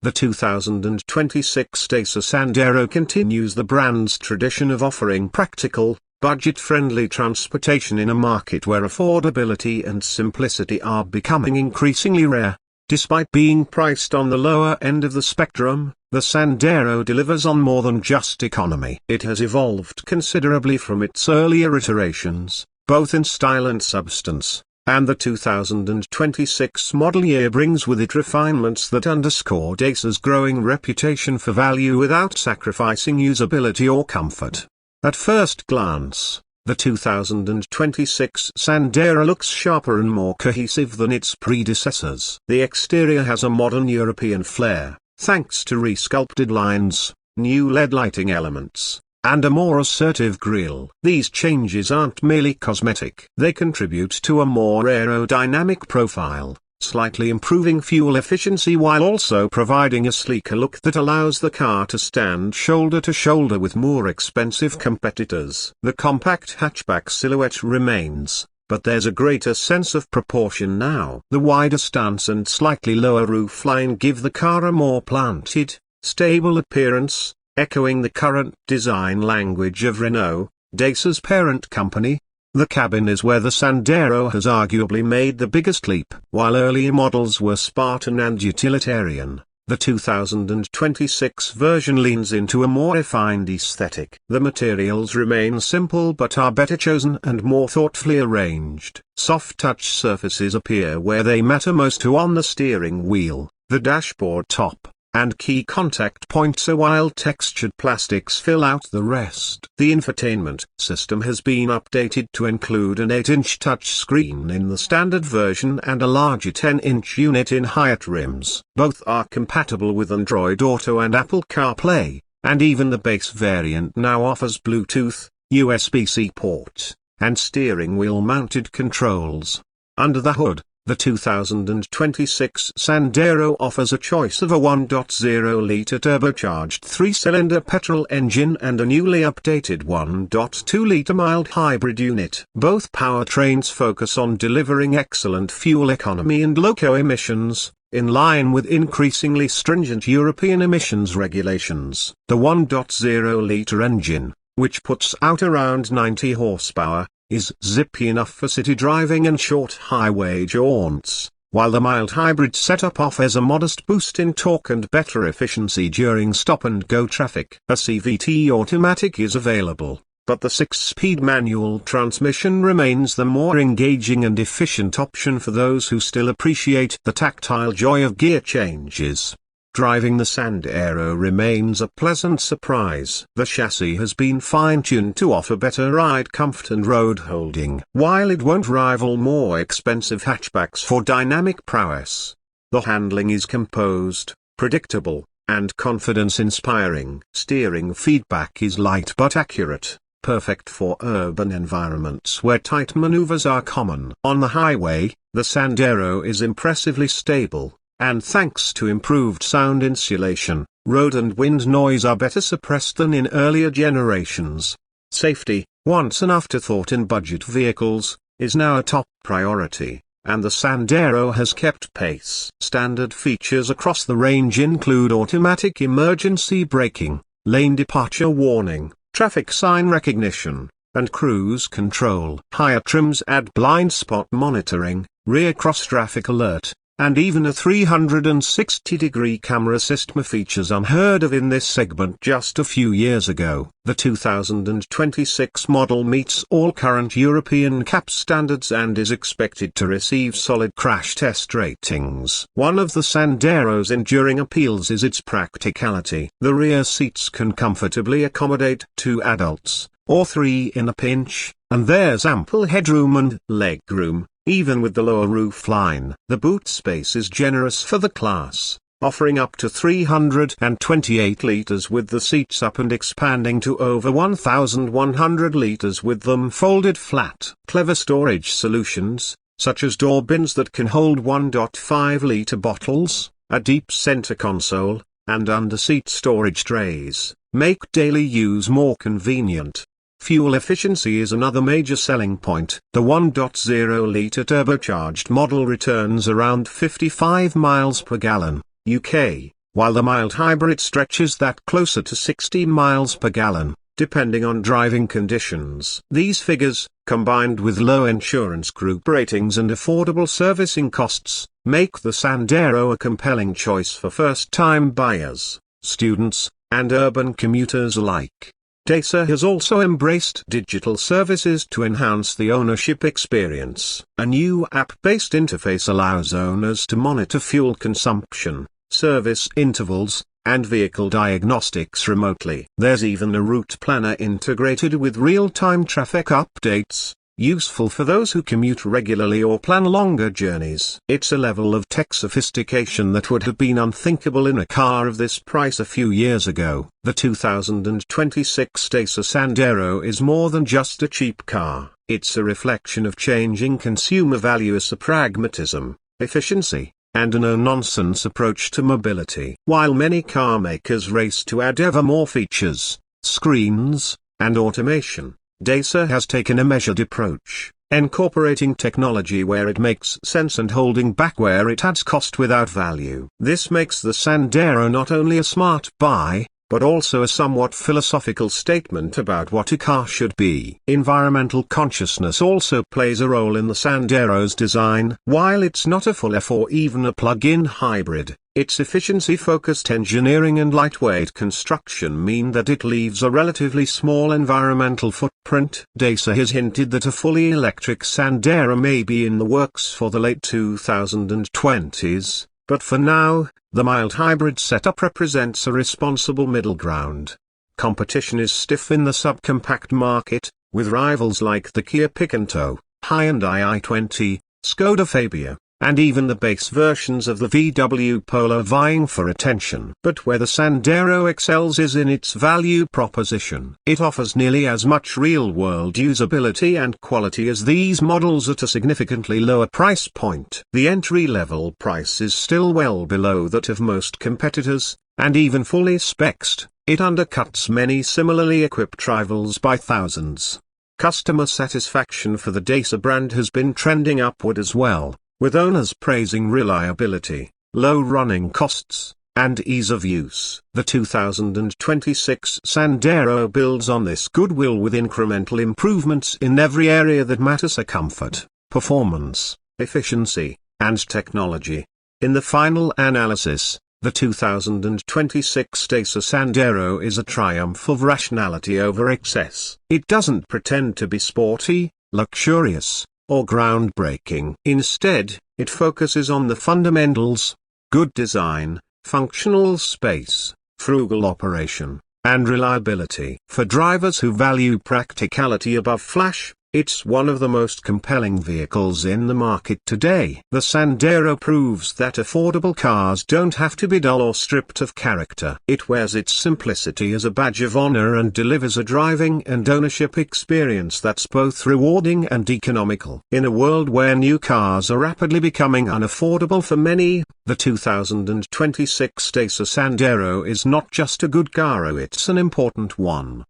The 2026 Dacia Sandero continues the brand's tradition of offering practical, budget-friendly transportation in a market where affordability and simplicity are becoming increasingly rare. Despite being priced on the lower end of the spectrum, the Sandero delivers on more than just economy. It has evolved considerably from its earlier iterations, both in style and substance, and the 2026 model year brings with it refinements that underscore Dacia's growing reputation for value without sacrificing usability or comfort. At first glance, the 2026 Sandero looks sharper and more cohesive than its predecessors. The exterior has a modern European flair, thanks to resculpted lines, new LED lighting elements, and a more assertive grille. These changes aren't merely cosmetic. They contribute to a more aerodynamic profile, slightly improving fuel efficiency while also providing a sleeker look that allows the car to stand shoulder to shoulder with more expensive competitors. The compact hatchback silhouette remains, but there's a greater sense of proportion now. The wider stance and slightly lower roofline give the car a more planted, stable appearance, echoing the current design language of Renault, Dacia's parent company. The cabin is where the Sandero has arguably made the biggest leap. While earlier models were Spartan and utilitarian, the 2026 version leans into a more refined aesthetic. The materials remain simple but are better chosen and more thoughtfully arranged. Soft touch surfaces appear where they matter most, on the steering wheel, the dashboard top, and key contact points, while textured plastics fill out the rest. The infotainment system has been updated to include an 8-inch touchscreen in the standard version and a larger 10-inch unit in higher trims. Both are compatible with Android Auto and Apple CarPlay, and even the base variant now offers Bluetooth, USB-C port, and steering wheel mounted controls. Under the hood, the 2026 Sandero offers a choice of a 1.0-litre turbocharged 3-cylinder petrol engine and a newly updated 1.2-litre mild hybrid unit. Both powertrains focus on delivering excellent fuel economy and low emissions, in line with increasingly stringent European emissions regulations. The 1.0-litre engine, which puts out around 90 horsepower, is zippy enough for city driving and short highway jaunts, while the mild hybrid setup offers a modest boost in torque and better efficiency during stop-and-go traffic. A CVT automatic is available, but the 6-speed manual transmission remains the more engaging and efficient option for those who still appreciate the tactile joy of gear changes. Driving the Sandero remains a pleasant surprise. The chassis has been fine-tuned to offer better ride comfort and road holding. While it won't rival more expensive hatchbacks for dynamic prowess, the handling is composed, predictable, and confidence-inspiring. Steering feedback is light but accurate, perfect for urban environments where tight maneuvers are common. On the highway, the Sandero is impressively stable, and thanks to improved sound insulation, road and wind noise are better suppressed than in earlier generations. Safety, once an afterthought in budget vehicles, is now a top priority, and the Sandero has kept pace. Standard features across the range include automatic emergency braking, lane departure warning, traffic sign recognition, and cruise control. Higher trims add blind spot monitoring, rear cross-traffic alert, and even a 360-degree camera system, features unheard of in this segment just a few years ago. The 2026 model meets all current European CAP standards and is expected to receive solid crash test ratings. One of the Sandero's enduring appeals is its practicality. The rear seats can comfortably accommodate 2 adults, or 3 in a pinch, and there's ample headroom and legroom, even with the lower roofline. The boot space is generous for the class, offering up to 328 litres with the seats up and expanding to over 1,100 litres with them folded flat. Clever storage solutions, such as door bins that can hold 1.5-litre bottles, a deep center console, and under-seat storage trays, make daily use more convenient. Fuel efficiency is another major selling point. The 1.0-litre turbocharged model returns around 55 miles per gallon, UK, while the mild hybrid stretches that closer to 16 miles per gallon, depending on driving conditions. These figures, combined with low insurance group ratings and affordable servicing costs, make the Sandero a compelling choice for first-time buyers, students, and urban commuters alike. Dacia has also embraced digital services to enhance the ownership experience. A new app-based interface allows owners to monitor fuel consumption, service intervals, and vehicle diagnostics remotely. There's even a route planner integrated with real-time traffic updates, useful for those who commute regularly or plan longer journeys. It's a level of tech sophistication that would have been unthinkable in a car of this price a few years ago. The 2026 Dacia Sandero is more than just a cheap car. It's a reflection of changing consumer values, a pragmatism, efficiency, and a no-nonsense approach to mobility. While many car makers race to add ever more features, screens, and automation, Dacia has taken a measured approach, incorporating technology where it makes sense and holding back where it adds cost without value. This makes the Sandero not only a smart buy, but also a somewhat philosophical statement about what a car should be. Environmental consciousness also plays a role in the Sandero's design. While it's not a full F or even a plug-in hybrid, its efficiency-focused engineering and lightweight construction mean that it leaves a relatively small environmental footprint. Dacia has hinted that a fully electric Sandero may be in the works for the late 2020s, but for now, the mild hybrid setup represents a responsible middle ground. Competition is stiff in the subcompact market, with rivals like the Kia Picanto, Hyundai i20, Skoda Fabia, and even the base versions of the VW Polo vying for attention. But where the Sandero excels is in its value proposition. It offers nearly as much real-world usability and quality as these models at a significantly lower price point. The entry-level price is still well below that of most competitors, and even fully spec'd, it undercuts many similarly equipped rivals by thousands. Customer satisfaction for the Dacia brand has been trending upward as well, with owners praising reliability, low running costs, and ease of use. The 2026 Sandero builds on this goodwill with incremental improvements in every area that matters: comfort, performance, efficiency, and technology. In the final analysis, the 2026 Dacia Sandero is a triumph of rationality over excess. It doesn't pretend to be sporty, luxurious, or groundbreaking. Instead, it focuses on the fundamentals: good design, functional space, frugal operation, and reliability. For drivers who value practicality above flash, it's one of the most compelling vehicles in the market today. The Sandero proves that affordable cars don't have to be dull or stripped of character. It wears its simplicity as a badge of honor and delivers a driving and ownership experience that's both rewarding and economical. In a world where new cars are rapidly becoming unaffordable for many, the 2026 Dacia Sandero is not just a good car, it's an important one.